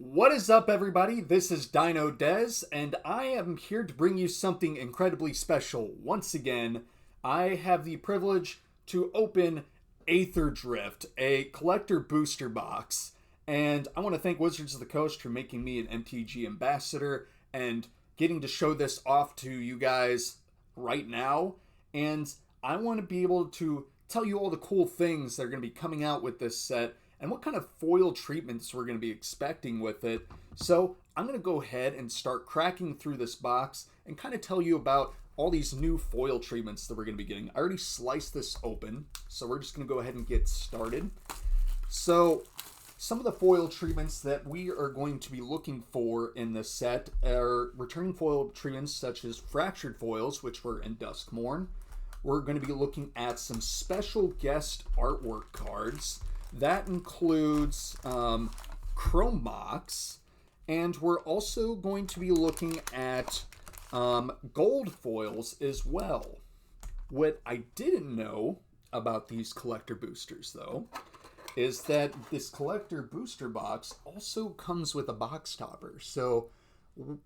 What is up, everybody? This is Dino Dez, and I am here to bring you something incredibly special. Once again, I have the privilege to open Aetherdrift, a collector booster box, and I want to thank Wizards of the Coast for making me an MTG Ambassador and getting to show this off to you guys right now. And I want to be able to tell you all the cool things that are going to be coming out with this set and what kind of foil treatments we're going to be expecting with it. So I'm going to go ahead and start cracking through this box and kind of tell you about all these new foil treatments that we're going to be getting. I already sliced this open, so we're just going to go ahead and get started. So some of the foil treatments that we are going to be looking for in this set are returning foil treatments such as fractured foils, which were in Duskmourn. We're going to be looking at some special guest artwork cards. That includes Chrome Mox, and we're also going to be looking at gold foils as well. What I didn't know about these collector boosters, though, is that this collector booster box also comes with a box topper. So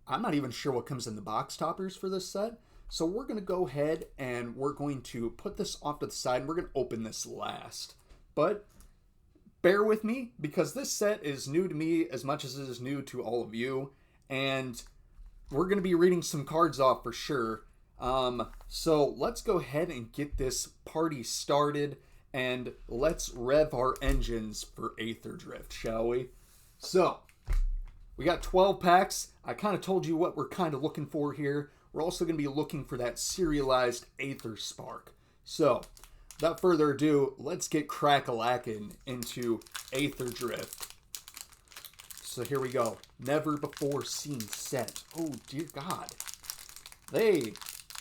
I'm not even sure what comes in the box toppers for this set. So we're going to go ahead and we're going to put this off to the side, and we're going to open this last. But bear with me, because this set is new to me as much as it is new to all of you, and we're going to be reading some cards off for sure. So let's go ahead and get this party started, and let's rev our engines for Aetherdrift, shall we? So, we got 12 packs. I kind of told you what we're kind of looking for here. We're also going to be looking for that serialized Aether Spark. So, without further ado, let's get crack-a-lackin' into Aetherdrift. So here we go. Never before seen set. Oh dear God. They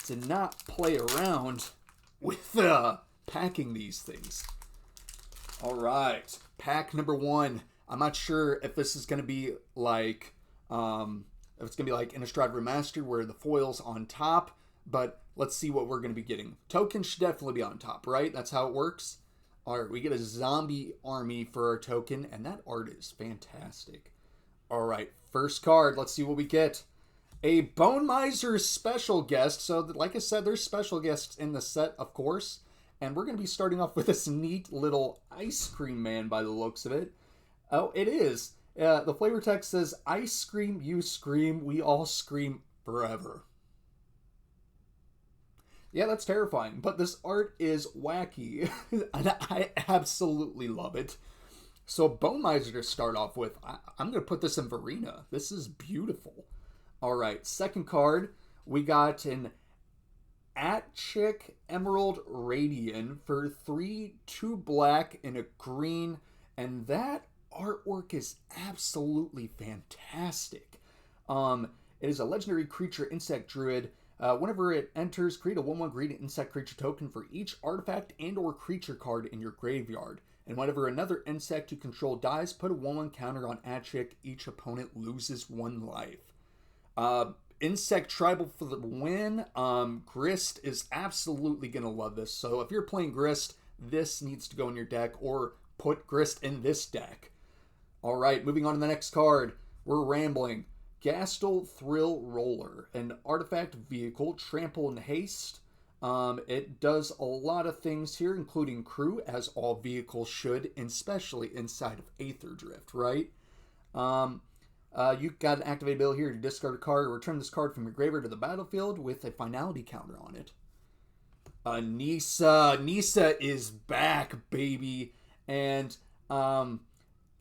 did not play around with packing these things. Alright. Pack number 1. I'm not sure if this is going to be like, if it's going to be like Innistrad Remastered where the foil's on top, but let's see what we're going to be getting. Tokens should definitely be on top, right? That's how it works. All right, we get a zombie army for our token, and that art is fantastic. All right, first card. Let's see what we get. A Bone Miser special guest. So, like I said, there's special guests in the set, of course. And we're going to be starting off with this neat little ice cream man by the looks of it. Oh, it is. The flavor text says, "Ice cream, you scream, we all scream forever." Yeah, that's terrifying, but this art is wacky, and I absolutely love it. So, Bone Miser to start off with, I'm going to put this in Varina. This is beautiful. Alright, second card, we got an Atchick Emerald Radiant for 3, 2 black, and a green, and that artwork is absolutely fantastic. It is a legendary creature insect druid. Whenever it enters, create a 1/1 green insect creature token for each artifact and or creature card in your graveyard. And whenever another insect you control dies, put a 1/1 counter on Atchick. Each opponent loses 1 life. Insect Tribal for the win. Grist is absolutely going to love this. So if you're playing Grist, this needs to go in your deck, or put Grist in this deck. Alright, moving on to the next card. We're rambling. Gastel Thrill Roller, an artifact vehicle, trample and haste. It does a lot of things here, including crew, as all vehicles should, and especially inside of Aetherdrift, right? You've got an activate ability here to discard a card or return this card from your graveyard to the battlefield with a finality counter on it. Nissa. Nissa is back, baby. And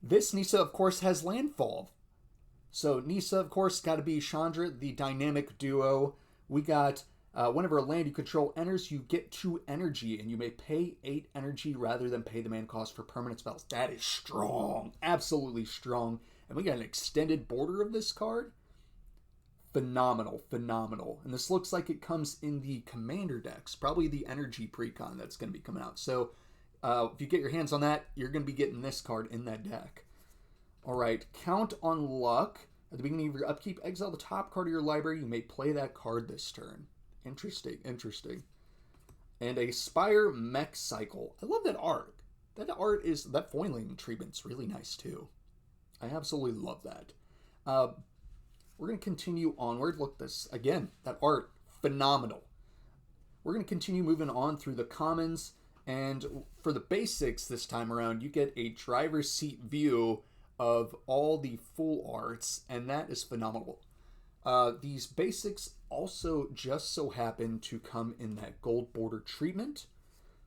this Nissa, of course, has landfall. So Nissa, of course, got to be Chandra, the dynamic duo. We got, whenever a land you control enters, you get 2 energy, and you may pay 8 energy rather than pay the mana cost for permanent spells. That is strong. Absolutely strong. And we got an extended border of this card. Phenomenal, phenomenal. And this looks like it comes in the commander decks, probably the energy precon that's going to be coming out. So if you get your hands on that, you're going to be getting this card in that deck. Alright, Count on Luck. At the beginning of your upkeep, exile the top card of your library. You may play that card this turn. Interesting, interesting. And a Spire Mech Cycle. I love that art. That foiling treatment's really nice too. I absolutely love that. We're going to continue onward. Look, this, again, that art, phenomenal. We're going to continue moving on through the commons, and for the basics this time around, you get a driver's seat view of all the full arts, and that is phenomenal. These basics also just so happen to come in that gold border treatment.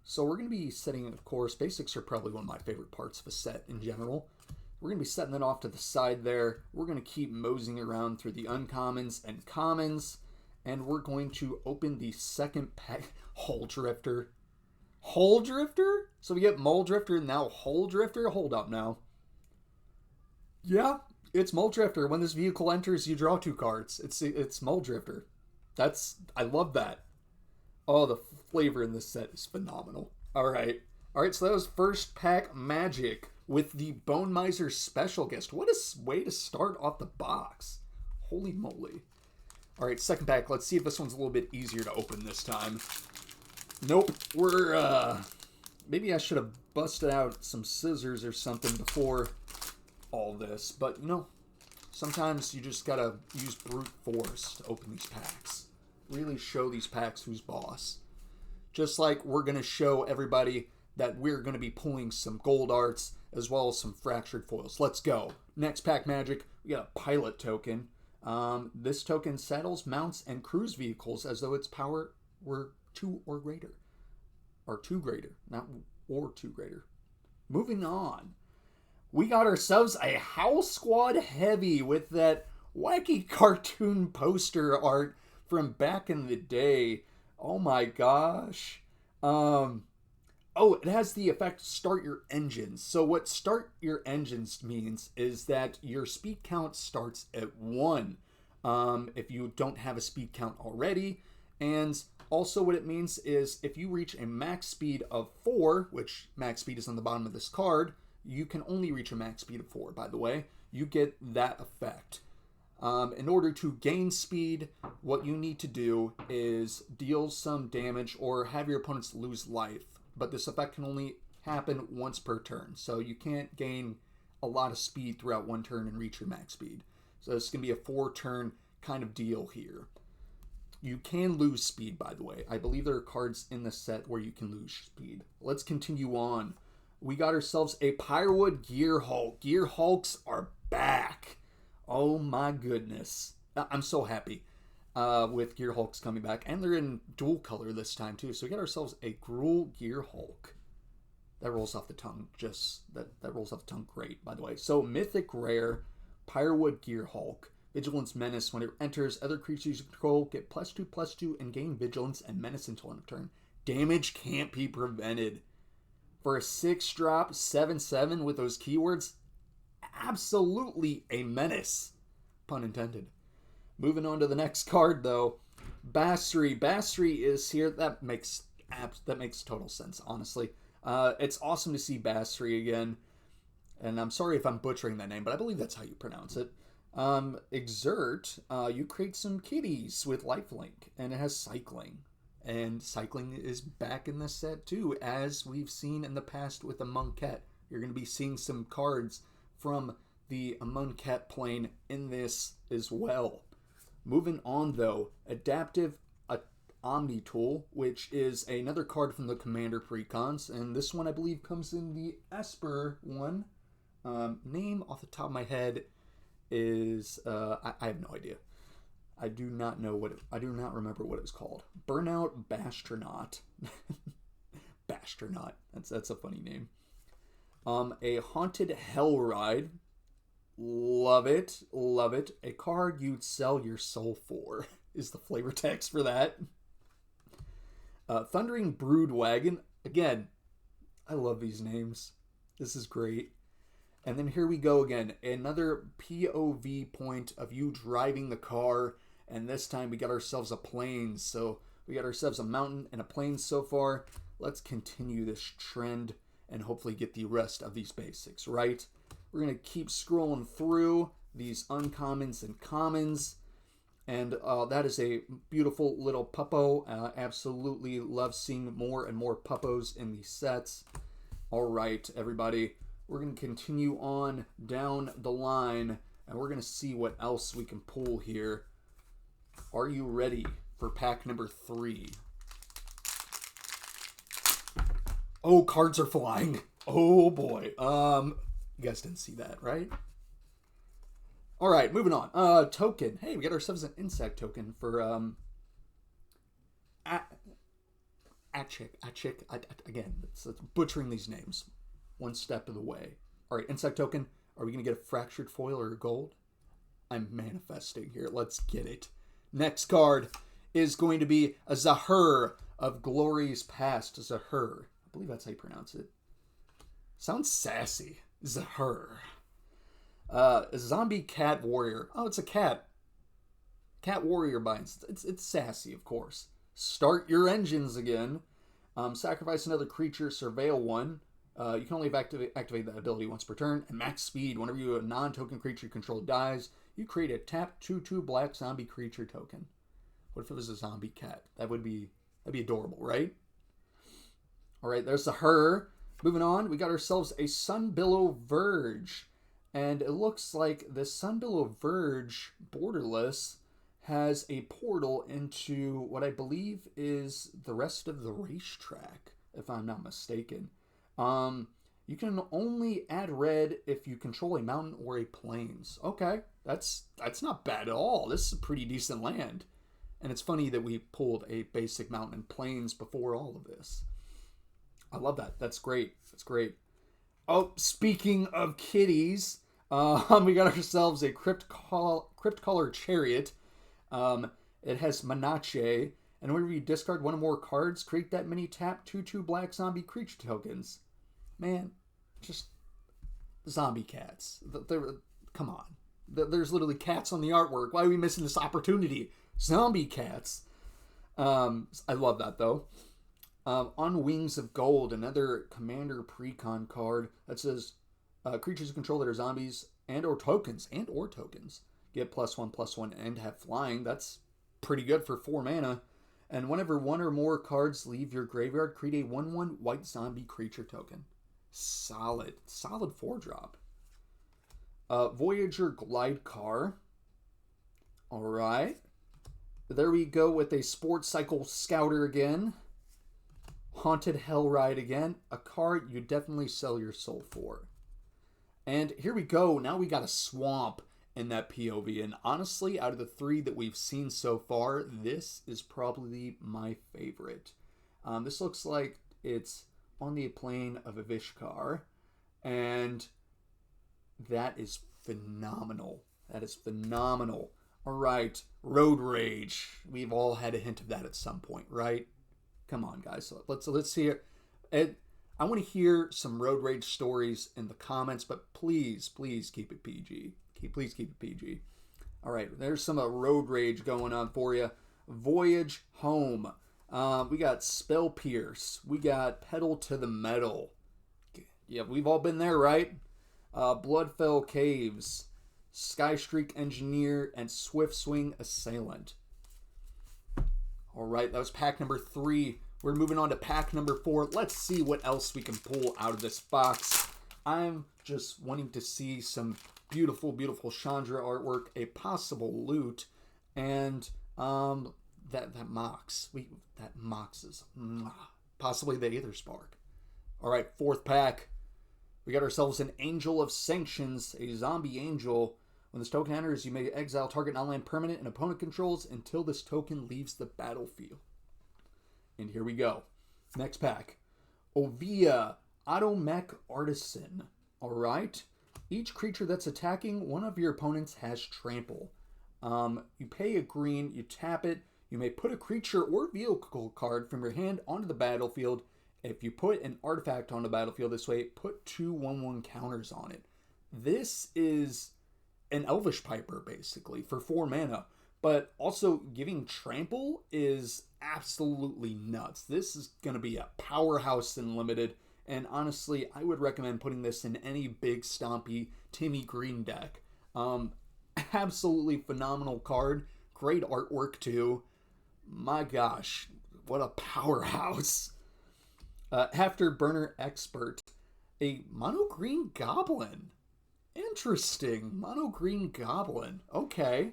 So we're going to be setting, of course, basics are probably one of my favorite parts of a set in general. We're going to be setting that off to the side there. We're going to keep moseying around through the uncommons and commons. And we're going to open the second pack. Hole Drifter. Hole Drifter? So we get Mole Drifter and now Hole Drifter? Hold up now. Yeah, it's Mole Drifter. When this vehicle enters, you draw 2 cards. It's Mole Drifter. I love that. Oh, the flavor in this set is phenomenal. Alright, so that was first pack Magic with the Bone Miser Special Guest. What a way to start off the box. Holy moly. Alright, second pack. Let's see if this one's a little bit easier to open this time. Nope, maybe I should have busted out some scissors or something before all this. But, sometimes you just gotta use brute force to open these packs. Really show these packs who's boss. Just like we're going to show everybody that we're going to be pulling some gold arts as well as some fractured foils. Let's go. Next pack Magic, we got a pilot token. This token saddles, mounts, and cruise vehicles as though its power were 2 or greater. Or 2 greater, not or 2 greater. Moving on. We got ourselves a House Squad Heavy with that wacky cartoon poster art from back in the day. Oh my gosh. It has the effect start your engines. So what start your engines means is that your speed count starts at 1 if you don't have a speed count already. And also what it means is if you reach a max speed of 4, which max speed is on the bottom of this card, you can only reach a max speed of 4, by the way. You get that effect. In order to gain speed, what you need to do is deal some damage or have your opponents lose life. But this effect can only happen once per turn. So you can't gain a lot of speed throughout one turn and reach your max speed. So this is going to be a 4-turn kind of deal here. You can lose speed, by the way. I believe there are cards in the set where you can lose speed. Let's continue on. We got ourselves a Pyrowood Gear Hulk. Gear Hulks are back. Oh my goodness. I'm so happy with Gear Hulks coming back. And they're in dual color this time too. So we got ourselves a Gruul Gear Hulk. That rolls off the tongue. That rolls off the tongue great, by the way. So Mythic Rare, Pyrowood Gear Hulk. Vigilance Menace. When it enters, other creatures you control get +2/+2 and gain Vigilance and Menace until end of turn. Damage can't be prevented. For a 6-drop, 7/7 with those keywords, absolutely a menace. Pun intended. Moving on to the next card, though. Basri. Basri is here. That makes total sense, honestly. It's awesome to see Basri again. And I'm sorry if I'm butchering that name, but I believe that's how you pronounce it. Exert. You create some kitties with lifelink, and it has cycling. And cycling is back in this set, too, as we've seen in the past with the Monkette. You're going to be seeing some cards from the Monkette plane in this as well. Moving on, though, Adaptive Omni Tool, which is another card from the Commander Precons, and this one I believe comes in the Esper one. Name off the top of my head is I have no idea. I do not remember what it's called. Burnout Bastronaut. Bastronaut. That's a funny name. A Haunted Hell Ride. Love it. Love it. A card you'd sell your soul for is the flavor text for that. Thundering Brood Wagon. Again, I love these names. This is great. And then here we go again. Another POV point of you driving the car. And this time we got ourselves a plane. So we got ourselves a mountain and a plane so far. Let's continue this trend and hopefully get the rest of these basics, right? We're going to keep scrolling through these uncommons and commons. And that is a beautiful little puppo. Absolutely love seeing more and more puppos in these sets. All right, everybody. We're going to continue on down the line. And we're going to see what else we can pull here. Are you ready for pack number 3? Oh, cards are flying. Oh boy. You guys didn't see that, right? All right, moving on. Token. Hey, we got ourselves an insect token for again, it's butchering these names one step of the way. All right, insect token. Are we going to get a fractured foil or gold? I'm manifesting here. Let's get it. Next card is going to be a Zahur of Glories Past. Zahur. I believe that's how you pronounce it. Sounds sassy. Zahur. A zombie cat warrior. Oh, it's a cat. Cat warrior binds. It's sassy, of course. Start your engines again. Sacrifice another creature. Surveil one. You can only activate that ability once per turn. And max speed. Whenever a non-token creature you control dies, you create a tap 2/2 black zombie creature token. What if it was a zombie cat? That'd be adorable, right? All right, there's the her. Moving on, we got ourselves a Sunbillow Verge. And it looks like the Sunbillow Verge borderless has a portal into what I believe is the rest of the racetrack, if I'm not mistaken. You can only add red if you control a mountain or a plains. Okay, that's not bad at all. This is a pretty decent land. And it's funny that we pulled a basic mountain and plains before all of this. I love that. That's great. That's great. Oh, speaking of kitties, we got ourselves a Crypt-Color Chariot. It has Manache, and whenever you discard one or more cards, create that mini tap 2/2 black zombie creature tokens. Man, just zombie cats. Come on. There's literally cats on the artwork. Why are we missing this opportunity? Zombie cats. I love that, though. On Wings of Gold, another Commander Precon card that says creatures you control that are zombies or tokens get +1/+1 and have flying. That's pretty good for 4 mana. And whenever one or more cards leave your graveyard, create a 1/1 white zombie creature token. Solid 4-drop. Voyager Glide Car. All right. There we go with a Sports Cycle Scouter again. Haunted Hellride again. A card you definitely sell your soul for. And here we go. Now we got a Swamp in that POV. And honestly, out of the 3 that we've seen so far, this is probably my favorite. This looks like it's on the plane of Avishkar. And that is phenomenal. That is phenomenal. All right. Road Rage. We've all had a hint of that at some point, right? Come on, guys. So let's hear it. I want to hear some Road Rage stories in the comments, but please keep it PG. Please keep it PG. All right, there's some Road Rage going on for you. Voyage Home. We got Spell Pierce. We got Pedal to the Metal. Yeah, we've all been there, right? Bloodfell Caves. Skystreak Engineer and Swift Swing Assailant. All right, that was pack number 3. We're moving on to pack number 4. Let's see what else we can pull out of this box. I'm just wanting to see some beautiful, beautiful Chandra artwork, a possible loot, and that Mox. That Mox is possibly the Aether Spark. All right, 4th pack. We got ourselves an Angel of Sanctions, a zombie angel. When this token enters, you may exile target non-land permanent and opponent controls until this token leaves the battlefield. And here we go. Next pack. Ovia, Automech Artisan. All right. Each creature that's attacking one of your opponents has trample. You pay a green, you tap it. You may put a creature or vehicle card from your hand onto the battlefield. If you put an artifact on the battlefield this way, put 2 1/1 counters on it. This is an Elvish Piper, basically, for 4 mana. But also, giving trample is absolutely nuts. This is going to be a powerhouse in Limited. And honestly, I would recommend putting this in any big, stompy Timmy Green deck. Absolutely phenomenal card. Great artwork, too. My gosh, what a powerhouse. Afterburner Expert. A mono green goblin. Interesting. Mono green goblin. Okay.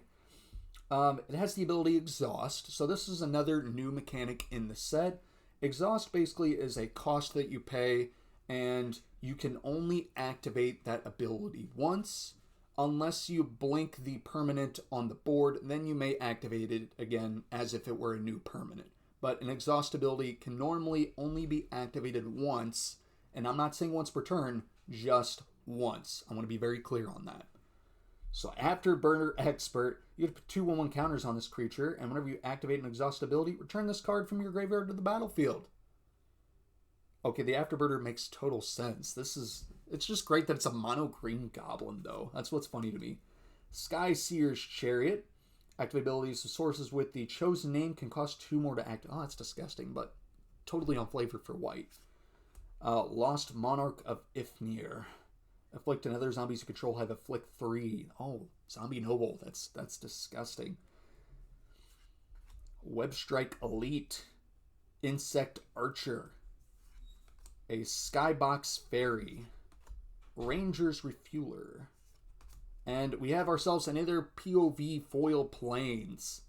It has the ability Exhaust. So this is another new mechanic in the set. Exhaust basically is a cost that you pay, and you can only activate that ability once, unless you blink the permanent on the board. Then you may activate it again as if it were a new permanent. But an Exhaust ability can normally only be activated once, and I'm not saying once per turn, just once. I want to be very clear on that. So Afterburner Expert, you get to put 2/1/1 counters on this creature, and whenever you activate an Exhaust ability, return this card from your graveyard to the battlefield. Okay, the Afterburner makes total sense. It's just great that it's a mono green goblin, though. That's what's funny to me. Sky Seer's Chariot. Activate abilities to sources with the chosen name can cost 2 more to act. Oh, that's disgusting, but totally on flavor for white. Lost Monarch of Ifnir. Afflict and other zombies you control have afflict 3. Oh, Zombie Noble. That's disgusting. Webstrike Elite. Insect Archer. A Skybox Fairy. Ranger's Refueler. And we have ourselves another POV foil planes.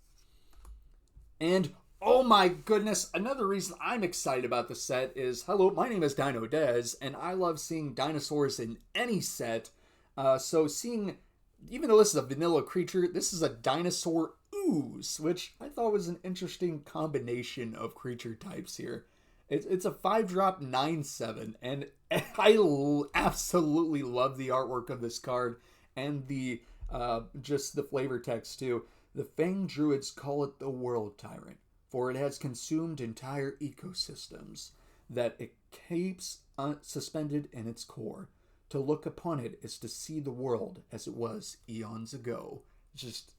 And oh my goodness, another reason I'm excited about the set is, hello, my name is Dino Dez, and I love seeing dinosaurs in any set. So seeing, even though this is a vanilla creature, this is a dinosaur ooze, which I thought was an interesting combination of creature types here. It's a 5-drop 9/7, and I absolutely love the artwork of this card, and the just the flavor text too. The Fang Druids call it the World Tyrant, for it has consumed entire ecosystems that it keeps suspended in its core. To look upon it is to see the world as it was eons ago. Just,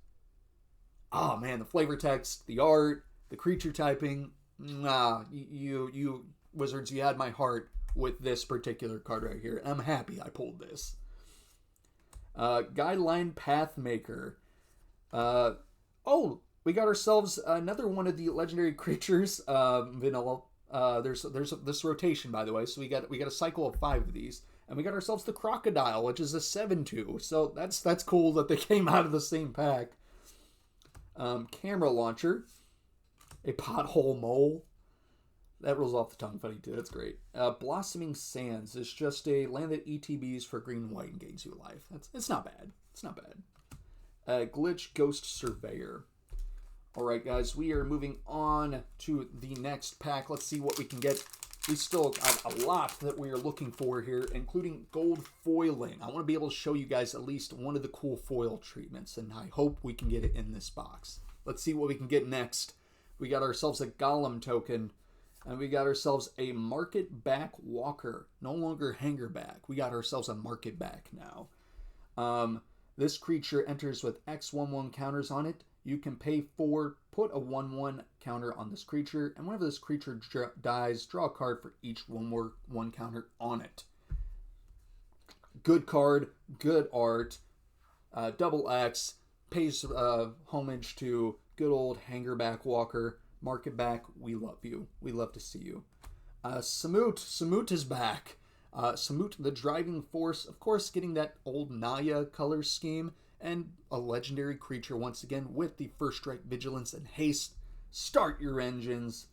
oh man, the flavor text, the art, the creature typing. You Wizards, you had my heart with this particular card right here. I'm happy I pulled this. Guideline Pathmaker. We got ourselves another one of the legendary creatures. Vanilla. There's this rotation, by the way. So we got a cycle of 5 of these, and we got ourselves the Crocodile, which is a 7/2. So that's cool that they came out of the same pack. Camera Launcher. A Pothole Mole. That rolls off the tongue funny too. That's great. Blossoming Sands is just a land that ETBs for green white and gains you life. It's not bad. It's not bad. Glitch Ghost Surveyor. Alright guys, we are moving on to the next pack. Let's see what we can get. We still got a lot that we are looking for here, including gold foiling. I want to be able to show you guys at least one of the cool foil treatments, and I hope we can get it in this box. Let's see what we can get next. We got ourselves a Golem token, and we got ourselves a Market Back Walker. No longer Hanger Back. We got ourselves a Market Back now. This creature enters with X/1/1 counters on it. You can pay 4, put a 1/1 counter on this creature, and whenever this creature dies, draw a card for each 1/1 counter on it. Good card, good art, double X, pays homage to good old Hangerback Walker. Market Back, we love you. We love to see you. Samut is back. Samut, the driving force, of course, getting that old Naya color scheme, and a legendary creature once again with the first strike, vigilance, and haste. Start your engines.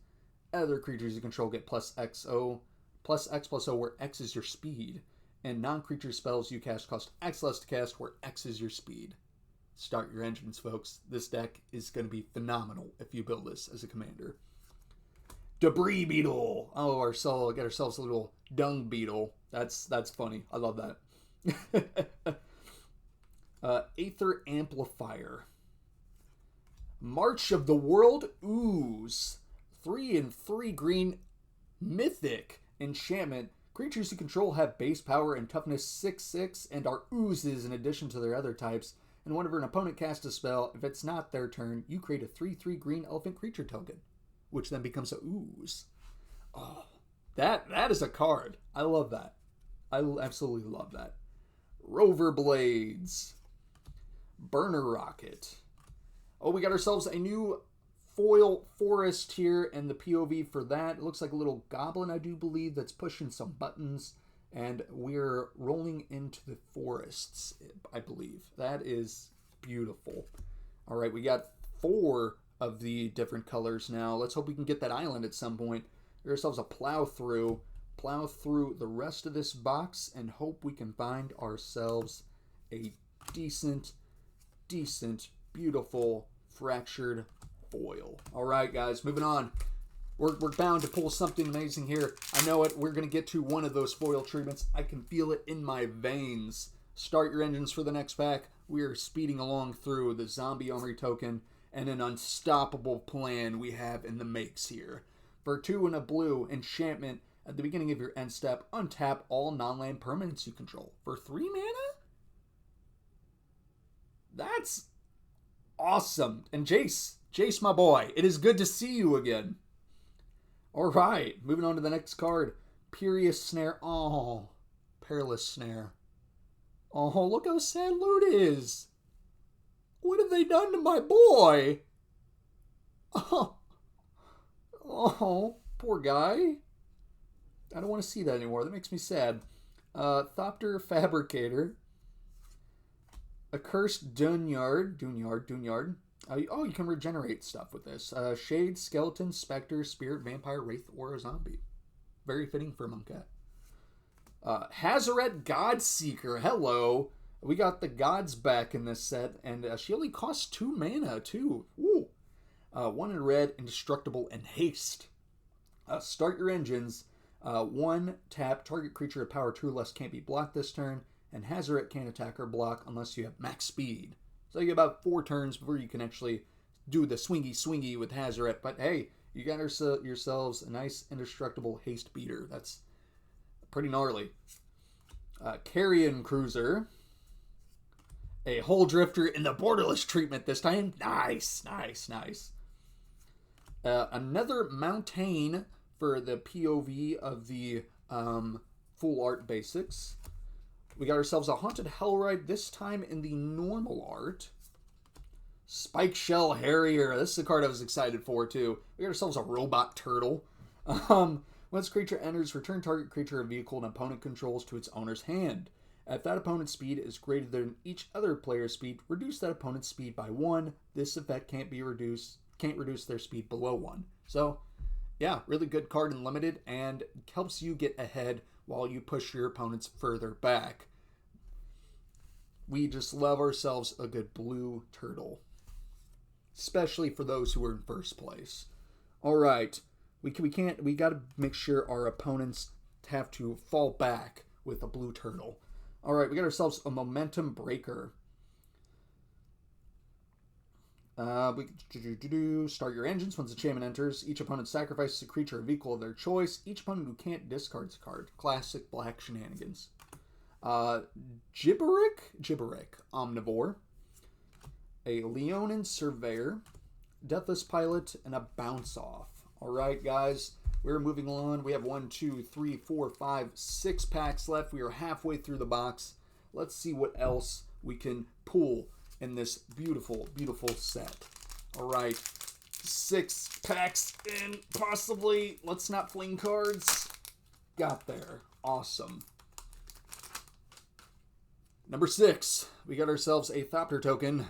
Other creatures you control get plus XO, plus X+O, where X is your speed. And non-creature spells you cast cost X less to cast, where X is your speed. Start your engines, folks. This deck is going to be phenomenal if you build this as a commander. Debris Beetle. Oh, get ourselves a little dung beetle. That's funny. I love that. Aether Amplifier. March of the World Ooze. 3/3 green mythic enchantment. Creatures you control have base power and toughness 6/6 and are oozes in addition to their other types. And whenever an opponent casts a spell, if it's not their turn, you create a 3/3 green elephant creature token, which then becomes a ooze. Oh, that is a card. I love that. I absolutely love that. Rover Blades. Burner Rocket. Oh, we got ourselves a new foil forest here, and the POV for that, it looks like a little goblin, I do believe, that's pushing some buttons. And we're rolling into the forests, I believe. That is beautiful. All right, we got 4 of the different colors now. Let's hope we can get that island at some point. Get ourselves a plow through the rest of this box and hope we can find ourselves a decent, beautiful, fractured foil. All right, guys, moving on. We're bound to pull something amazing here. I know it. We're going to get to one of those foil treatments. I can feel it in my veins. Start your engines for the next pack. We are speeding along through the Zombie Armory token and an unstoppable plan we have in the makes here. For 2 and a blue, enchantment, at the beginning of your end step, untap all non-land permanents you control. For 3 mana? That's awesome. And Jace, my boy, it is good to see you again. All right, moving on to the next card. Perilous Snare. Oh, Perilous Snare. Oh, look how sad Loot is. What have they done to my boy? Oh, poor guy. I don't want to see that anymore. That makes me sad. Thopter Fabricator. Accursed Dunyard. You can regenerate stuff with this. Shade, Skeleton, Spectre, Spirit, Vampire, Wraith, or a Zombie. Very fitting for a Monkat. Hazoret Godseeker. Hello. We got the gods back in this set, and she only costs 2 mana, too. Woo. 1 in red, Indestructible, and Haste. Start your engines. 1, tap, target creature of power 2 or less can't be blocked this turn, and Hazoret can't attack or block unless you have max speed. So you get about 4 turns before you can actually do the swingy with Hazoret. But hey, you got yourselves a nice Indestructible Haste beater. That's pretty gnarly. Carrion Cruiser. A Hull Drifter in the Borderless treatment this time. Nice. Another Mountain for the POV of the Full Art Basics. We got ourselves a Haunted Hellride, this time in the normal art. Spike Shell Harrier. This is a card I was excited for, too. We got ourselves a Robot Turtle. Once creature enters, return target creature or vehicle an opponent controls to its owner's hand. If that opponent's speed is greater than each other player's speed, reduce that opponent's speed by 1. This effect can't reduce their speed below 1. So, yeah, really good card in Limited, and helps you get ahead while you push your opponents further back. We just love ourselves a good blue turtle. Especially for those who are in first place. Alright, we got to make sure our opponents have to fall back with a blue turtle. Alright, we got ourselves a Momentum Breaker. Start your engines. Once the enchantment enters, each opponent sacrifices a creature or vehicle of their choice. Each opponent who can't discards a card. Classic black shenanigans. Gibberick Omnivore. A Leonin Surveyor. Deathless Pilot, and a Bounce Off. Alright, guys. We're moving on. We have 1, 2, 3, 4, 5, 6 packs left. We are halfway through the box. Let's see what else we can pull in this beautiful set. All right, 6 packs in, possibly. Let's not fling cards. Got there. Awesome. Number 6, we got ourselves a Thopter token.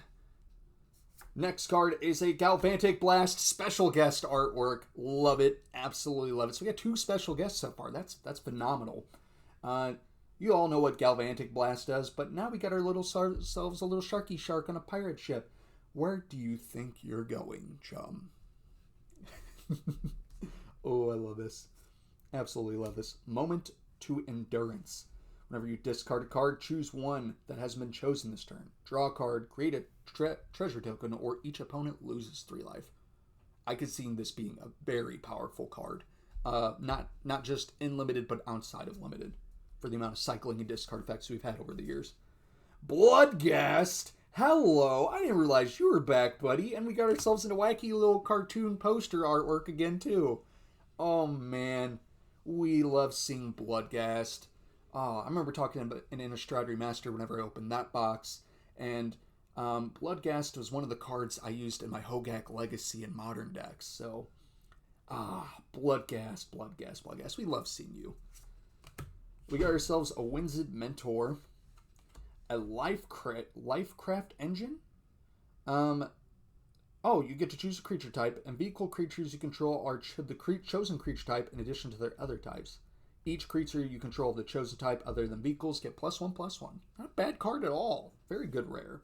Next card is a Galvantic Blast special guest artwork. Love it. Absolutely love it. So we got 2 special guests so far. That's phenomenal. You all know what Galvantic Blast does, but now we got ourselves a little Sharky Shark on a pirate ship. Where do you think you're going, chum? Oh, I love this. Absolutely love this. Moment to Endurance. Whenever you discard a card, choose one that hasn't been chosen this turn. Draw a card, create a treasure token, or each opponent loses 3 life. I could see this being a very powerful card. Not just in Limited, but outside of Limited, for the amount of cycling and discard effects we've had over the years. Bloodghast! Hello! I didn't realize you were back, buddy. And we got ourselves a wacky little cartoon poster artwork again, too. Oh, man. We love seeing Bloodghast. I remember talking about an Innistrad Remaster whenever I opened that box. And Bloodghast was one of the cards I used in my Hogak Legacy and Modern decks. So, Bloodghast. We love seeing you. We got ourselves a Winzid Mentor, a Lifecraft Engine. Oh, you get to choose a creature type, and vehicle creatures you control are the chosen creature type in addition to their other types. Each creature you control of the chosen type other than vehicles get +1/+1. Not a bad card at all. Very good rare.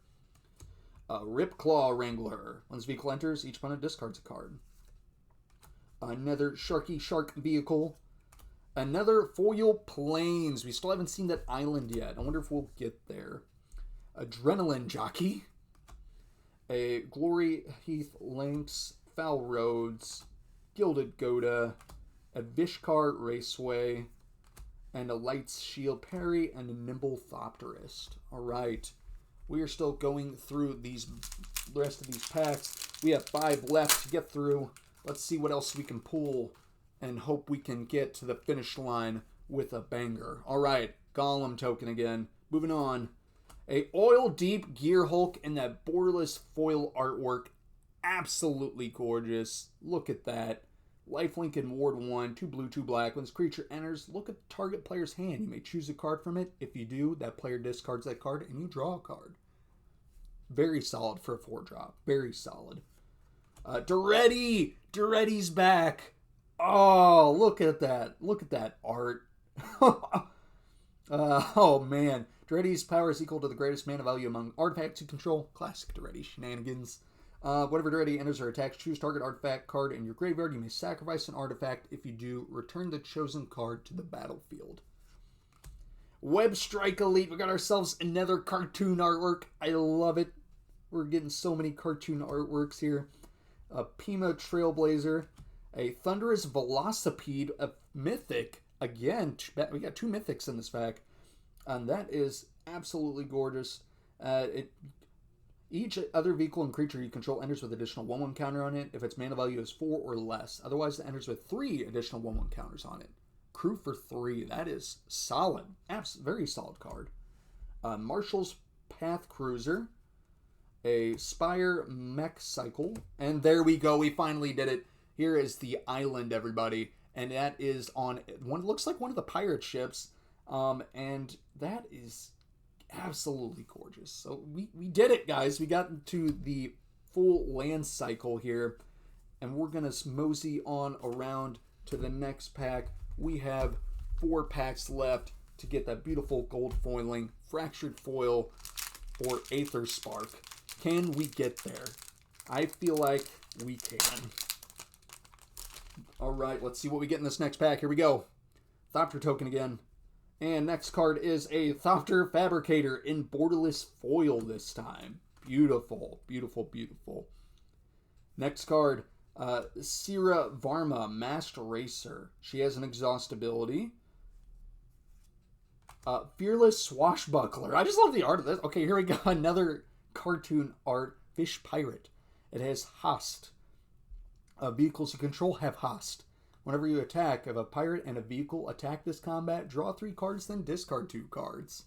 Ripclaw Wrangler. When this vehicle enters, each opponent discards a card. Another Sharky Shark vehicle. Another Foil Plains. We still haven't seen that island yet. I wonder if we'll get there. Adrenaline Jockey. A Glory Heath Lynx. Foul Roads. Gilded Goda. A Vishkar Raceway. And a Light's Shield Parry. And a Nimble Thopterist. Alright. We are still going through the rest of these packs. We have 5 left to get through. Let's see what else we can pull and hope we can get to the finish line with a banger. All right, Golem token again. Moving on. A Oil Deep Gear Hulk in that borderless foil artwork. Absolutely gorgeous. Look at that. Lifelink in Ward 1, 2 blue, 2 black. When this creature enters, look at the target player's hand. You may choose a card from it. If you do, that player discards that card and you draw a card. Very solid for a 4-drop. Very solid. Duretti! Duretti's back! Oh, look at that. Look at that art. Oh, man. Duretti's power is equal to the greatest mana value among artifacts you control. Classic Duretti shenanigans. Whenever Duretti enters or attacks, choose target artifact card in your graveyard. You may sacrifice an artifact. If you do, return the chosen card to the battlefield. Web Strike Elite. We got ourselves another cartoon artwork. I love it. We're getting so many cartoon artworks here. A Pima Trailblazer. A Thunderous Velocipede. A Mythic. Again, we got 2 Mythics in this pack. And that is absolutely gorgeous. Each other vehicle and creature you control enters with additional 1/1 counter on it if its mana value is 4 or less. Otherwise, it enters with 3 additional 1/1 counters on it. Crew for 3. That is solid. Very solid card. Marshall's Path Cruiser. A Spire Mech Cycle. And there we go. We finally did it. Here is the island, everybody. And that is on one. Looks like one of the pirate ships. And that is absolutely gorgeous. So we did it, guys. We got to the full land cycle here. And we're going to mosey on around to the next pack. We have 4 packs left to get that beautiful gold foiling, Fractured Foil, or Aether Spark. Can we get there? I feel like we can. All right, let's see what we get in this next pack. Here we go. Thopter token again. And next card is a Thopter Fabricator in borderless foil this time. Beautiful, beautiful, beautiful. Next card, Sira Varma, Masked Racer. She has an exhaust ability. Fearless Swashbuckler. I just love the art of this. Okay, here we go. Another cartoon art. Fish Pirate. It has Hast. Vehicles you control have Hast. Whenever you attack, if a pirate and a vehicle attack this combat, draw 3 cards, then discard 2 cards.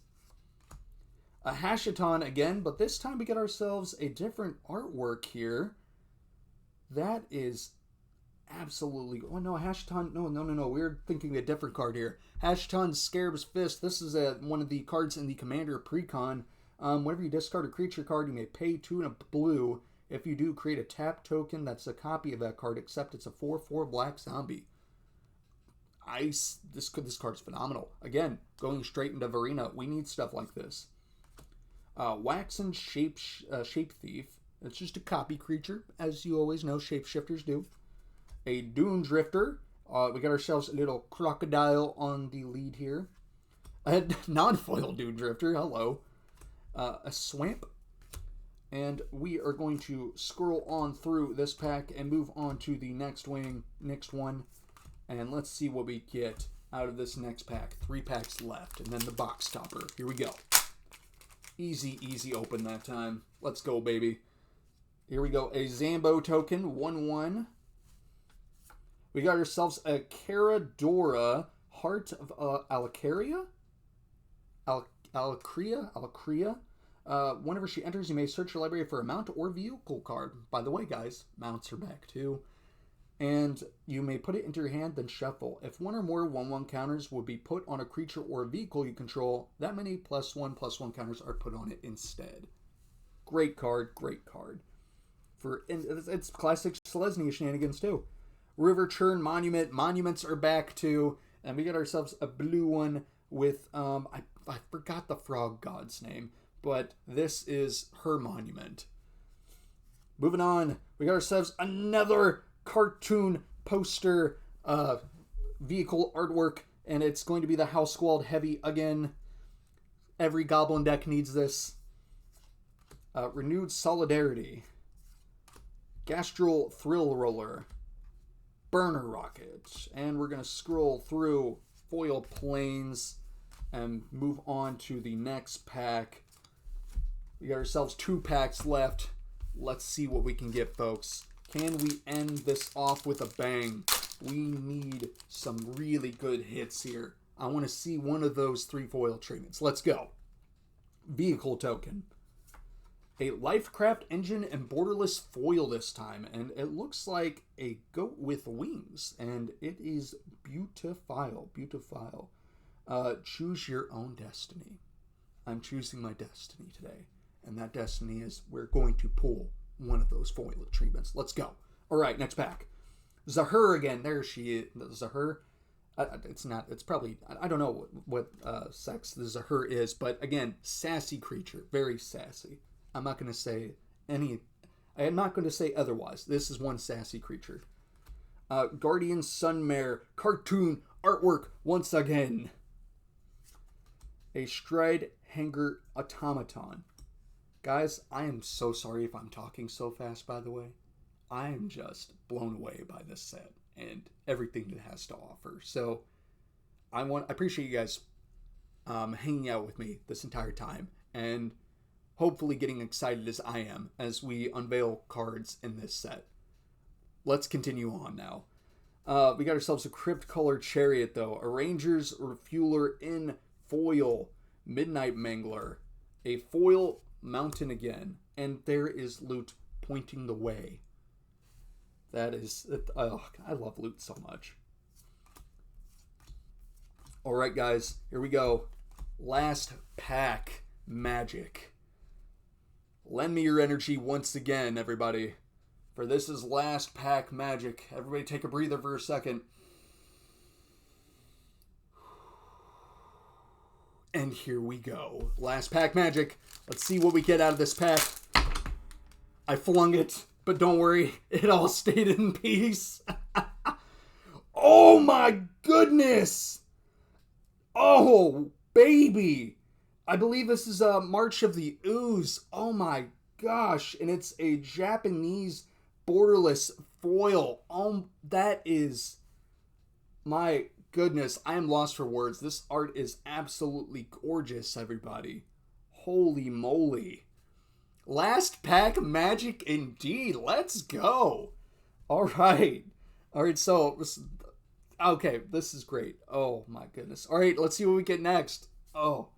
A Hashaton again, but this time we get ourselves a different artwork here. That is absolutely... Oh, no, Hashaton... No. We're thinking a different card here. Hashaton Scarab's Fist. This is one of the cards in the Commander Precon. Whenever you discard a creature card, you may pay 2 and a blue. If you do, create a tap token that's a copy of that card, except it's a 4/4 black zombie. This card's phenomenal. Again, going straight into Varina. We need stuff like this. Waxen Shape Thief. It's just a copy creature, as you always know shapeshifters do. A Dune Drifter. We got ourselves a little crocodile on the lead here. A non-foil Dune Drifter. Hello. A Swamp. And we are going to scroll on through this pack and move on to the next one. And let's see what we get out of this next pack. 3 packs left, and then the box topper. Here we go. Easy, easy open that time. Let's go, baby. Here we go. A Zambo token, 1/1. We got ourselves a Caradora, Heart of Alakria? Alakria? Whenever she enters, you may search your library for a mount or vehicle card. By the way, guys, mounts are back too. And you may put it into your hand, then shuffle. If one or more 1/1 counters would be put on a creature or a vehicle you control, that many +1/+1 counters are put on it instead. Great card, great card. It's classic Selesnya shenanigans too. River Churn Monument. Monuments are back too. And we got ourselves a blue one with, I forgot the frog god's name, but this is her monument. Moving on, we got ourselves another cartoon poster vehicle artwork, and it's going to be the House Squalled Heavy again. Every goblin deck needs this. Renewed Solidarity, Gastral Thrill Roller, Burner Rocket, and we're going to scroll through foil planes and move on to the next pack. We got ourselves 2 packs left. Let's see what we can get, folks. Can we end this off with a bang? We need some really good hits here. I want to see one of those 3 foil treatments. Let's go. Vehicle token. A Lifecraft engine and borderless foil this time. And it looks like a goat with wings. And it is beautiful. Beautiful. Choose your own destiny. I'm choosing my destiny today. And that destiny is we're going to pull one of those foil treatments. Let's go. All right, next pack. Zahur again. There she is. Zahur. It's not. It's probably. I don't know what sex the Zahur is, but again, sassy creature, very sassy. I'm not going to say any. I am not going to say otherwise. This is one sassy creature. Guardian Sunmare cartoon artwork once again. A Stride Hanger Automaton. Guys, I am so sorry if I'm talking so fast, by the way. I am just blown away by this set and everything it has to offer. So, I appreciate you guys hanging out with me this entire time and hopefully getting excited as I am as we unveil cards in this set. Let's continue on now. We got ourselves a Crypt Color Chariot, though. A Ranger's Refueler in foil. Midnight Mangler. A foil mountain again. And there is loot pointing the way. That is... I love loot so much. Alright, guys. Here we go. Last pack. Magic. Lend me your energy once again, everybody. For this is last pack Magic. Everybody take a breather for a second. And here we go. Last pack Magic. Let's see what we get out of this pack. I flung it, but don't worry. It all stayed in peace. Oh my goodness. Oh, baby. I believe this is March of the Ooze. Oh my gosh. And it's a Japanese borderless foil. That is... My goodness. I am lost for words. This art is absolutely gorgeous, everybody. Holy moly. Last pack Magic indeed. Let's go. Alright. Alright, so... Okay, this is great. Oh my goodness. Alright, let's see what we get next. Oh.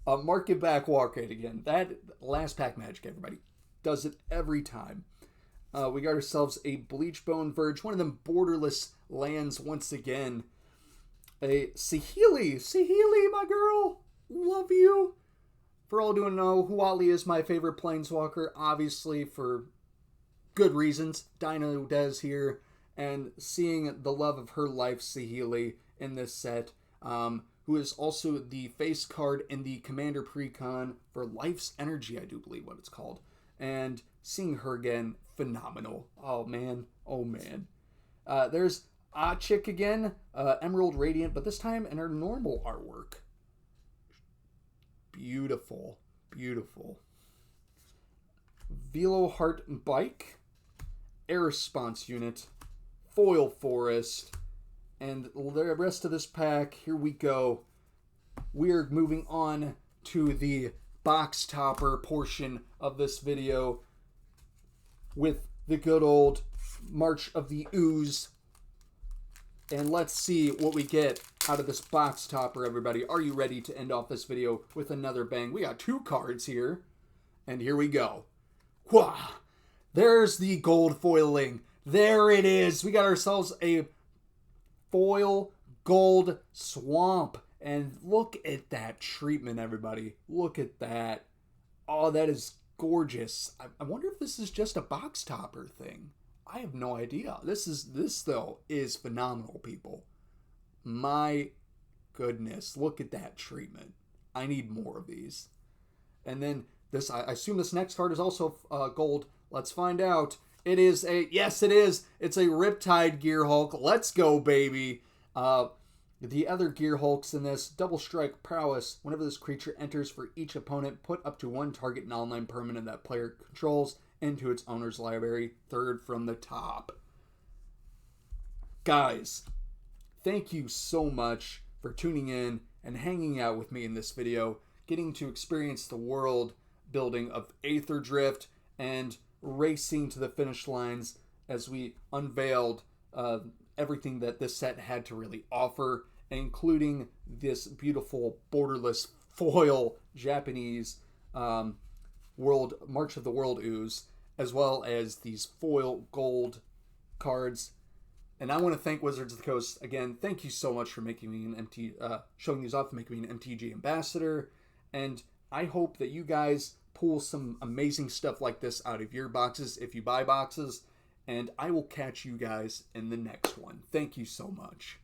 Market back Walkade again. That last pack Magic, everybody. Does it every time. We got ourselves a Bleachbone Verge. One of them borderless lands once again. A Saheeli. Saheeli, my girl. Love you. For all who don't know, Huali is my favorite Planeswalker. Obviously, for good reasons. Dino Des here. And seeing the love of her life, Saheeli, in this set. Who is also the face card in the Commander Precon for Life's Energy, I do believe what it's called. And seeing her again, phenomenal. Oh, man. Oh, man. There's Chick again, Emerald Radiant, but this time in her normal artwork. Beautiful. Beautiful. Velo Heart Bike, Air Response Unit, Foil Forest, and the rest of this pack, here we go. We're moving on to the box topper portion of this video with the good old March of the Ooze. And let's see what we get out of this box topper, everybody. Are you ready to end off this video with another bang? We got 2 cards here. And here we go. Wah! There's the gold foiling. There it is. We got ourselves a foil gold swamp. And look at that treatment, everybody. Look at that. Oh, that is gorgeous. I wonder if this is just a box topper thing. I have no idea. This though is phenomenal, people. My goodness, look at that treatment. I need more of these. And then this, I assume this next card is also gold. Let's find out. It is yes, it is. It's a Riptide Gear Hulk. Let's go, baby. The other Gear Hulks in this, double strike prowess. Whenever this creature enters for each opponent, put up to one target non-land permanent that player controls into its owner's library, third from the top. Guys, thank you so much for tuning in and hanging out with me in this video, getting to experience the world building of Aetherdrift and racing to the finish lines as we unveiled everything that this set had to really offer, including this beautiful borderless foil Japanese world March of the World ooze, as well as these foil gold cards. And I want to thank Wizards of the Coast again. Thank you so much for making me an showing these off, and making me an MTG ambassador. And I hope that you guys pull some amazing stuff like this out of your boxes if you buy boxes. And I will catch you guys in the next one. Thank you so much.